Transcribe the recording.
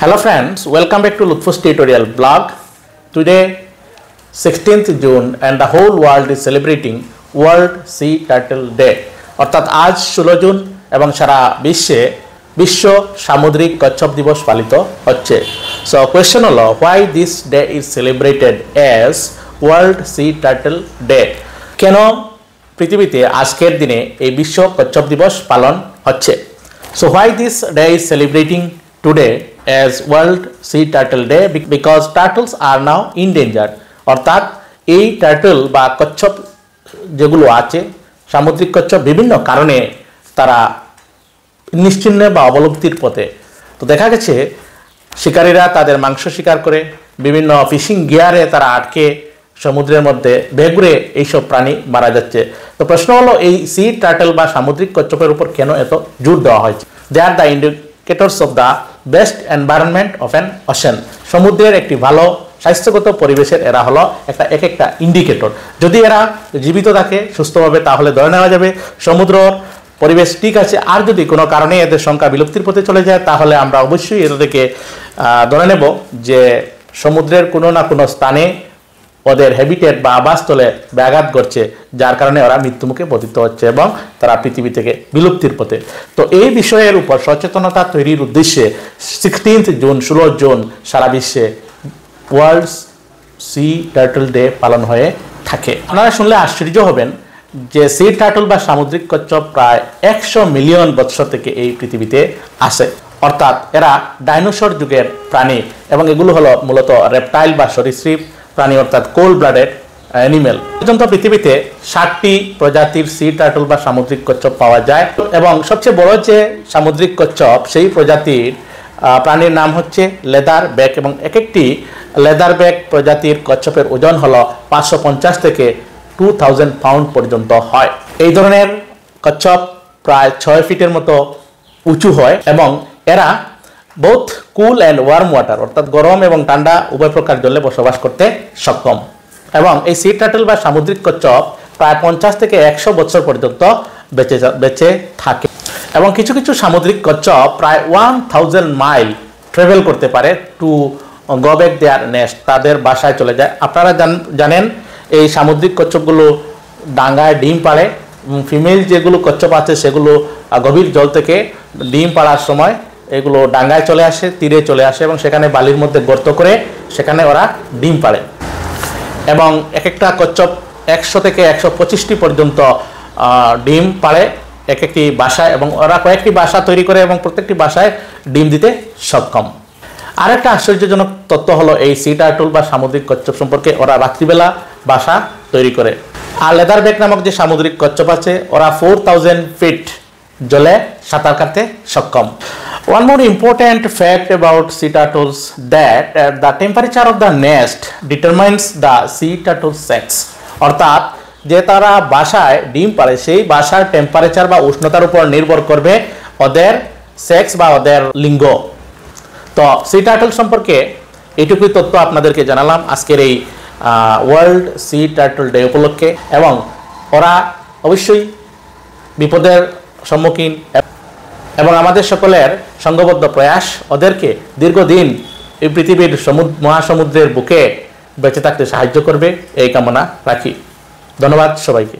Hello friends, welcome back to Lutfus tutorial blog. Today 16th June and the whole world is celebrating World Sea Turtle Day. অর্থাৎ আজ 16 June এবং সারা বিশ্ব সামুদ্রিক কচ্ছপ দিবস পালিত হচ্ছে। So question হলো why this day is celebrated as World Sea Turtle Day? কেন পৃথিবীতে আজকের দিনে এই বিশ্ব কচ্ছপ দিবস পালন হচ্ছে? So why this day is celebrating today as World Sea Turtle Day? Because turtles are now endangered. অর্থাৎ এই টার্টল বা কচ্ছপ যেগুলো আছে সামুদ্রিক কচ্ছপ বিভিন্ন কারণে তারা নিশ্চিহ্ন বা অবলুপ্তির পথে। তো দেখা গেছে শিকারীরা তাদের মাংস শিকার করে বিভিন্ন ফিশিং গিয়ারে তারা আটকে সমুদ্রের মধ্যে বেঘুরে এইসব প্রাণী মারা যাচ্ছে। তো প্রশ্ন হলো এই সি টার্টল বা সামুদ্রিক কচ্ছপের উপর কেন এত জোর দেওয়া হয়েছে? They are the indicators of the best environment of an ocean. সমুদ্রের একটি ভালো স্বাস্থ্যগত পরিবেশের এরা হলো একটা ইন্ডিকেটর। যদি এরা জীবিত থাকে সুস্থভাবে তাহলে ধরে নেওয়া যাবে সমুদ্র পরিবেশ ঠিক আছে। আর যদি কোনো কারণে এদের সংখ্যা বিলুপ্তির পথে চলে যায় তাহলে আমরা অবশ্যই এদেরকে ধরে নেব যে সমুদ্রের কোনো না কোনো স্থানে ওদের হ্যাবিটেট বা আবাসস্থলে ব্যাঘাত ঘটছে, যার কারণে ওরা মৃত্যুমুখে পতিত হচ্ছে এবং তারা পৃথিবী থেকে বিলুপ্তির পথে। তো এই বিষয়ের উপর সচেতনতা তৈরির উদ্দেশ্যে 16 জুন 16 জুন সারা বিশ্বে ওয়ার্ল্ড সি টার্টল ডে পালন হয়ে থাকে। আপনারা শুনলে আশ্চর্য হবেন যে সি টার্টল বা সামুদ্রিক কচ্ছপ প্রায় 100 মিলিয়ন বৎসর থেকে এই পৃথিবীতে আসে। অর্থাৎ এরা ডাইনোসর যুগের প্রাণী এবং এগুলো হলো মূলত রেপটাইল বা সরীসৃপ প্রাণী অর্থাৎ কোল্ড ব্লাডেড অ্যানিমেল। পর্যন্ত পৃথিবীতে 60টি প্রজাতির সি টার্টল বা সামুদ্রিক কচ্ছপ পাওয়া যায় এবং সবচেয়ে বড় যে সামুদ্রিক কচ্ছপ সেই প্রজাতির প্রাণীর নাম হচ্ছে লেদার ব্যাক এবং একটি লেদার ব্যাক প্রজাতির কচ্ছপের ওজন হলো 550 থেকে 2000 পাউন্ড পর্যন্ত হয়। এই ধরনের কচ্ছপ প্রায় 6 ফিটের মতো উঁচু হয় এবং এরা both cool and worm water অর্থাৎ গরম এবং ঠান্ডা উভয় প্রকার জলে বসবাস করতে সক্ষম। এবং এই সি টার্টল বা সামুদ্রিক কচ্ছপ প্রায় 50 থেকে 100 বছর পর্যন্ত বেঁচে থাকে এবং কিছু কিছু সামুদ্রিক কচ্ছপ প্রায় 1000 মাইল ট্রাভেল করতে পারে to go back their nest, তাদের বাসায় চলে যায়। আপনারা জানেন এই সামুদ্রিক কচ্ছপগুলো ডাঙ্গায় ডিম পাড়ে। ফিমেল যেগুলো কচ্ছপ আছে সেগুলো গভীর জল থেকে ডিম পাড়ার সময় এগুলো ডাঙ্গায় চলে আসে, তীরে চলে আসে এবং সেখানে বালির মধ্যে গর্ত করে সেখানে ওরা ডিম পাড়ে এবং একটা কচ্ছপ 100 থেকে 125টি পর্যন্ত ডিম পাড়ে একটি বাসায় এবং ওরা কয়েকটি বাসা তৈরি করে এবং প্রত্যেকটি বাসায় ডিম দিতে সক্ষম। আরেকটা আশ্চর্যজনক তথ্য হলো এই সি টার্টল বা সামুদ্রিক কচ্ছপ সম্পর্কে ওরা রাত্রিবেলা বাসা তৈরি করে। আর লেদার ব্যাক নামক যে সামুদ্রিক কচ্ছপ আছে ওরা 4000 ফিট জলে সাঁতার কাটতে সক্ষম। One more important fact about sea turtles that the temperature of the nest determines the sea turtle sex. অর্থাৎ যে তারা বাসায় ডিম পাড়ে সেই বাসার টেম্পারেচার বা উষ্ণতার উপর নির্ভর করবে ওদের সেক্স বা ওদের লিঙ্গ। তো সি টার্টল সম্পর্কে এইটুকুই তথ্য আপনাদেরকে জানালাম আজকের এই ওয়ার্ল্ড সি টার্টল ডে উপলক্ষে। এবং ওরা অবশ্যই বিপদের সম্মুখীন এবং আমাদের সকলের সংঘবদ্ধ প্রয়াস ওদেরকে দীর্ঘদিন এই পৃথিবীর মহাসমুদ্রের বুকে বেঁচে থাকতে সাহায্য করবে এই কামনা রাখি। ধন্যবাদ সবাইকে।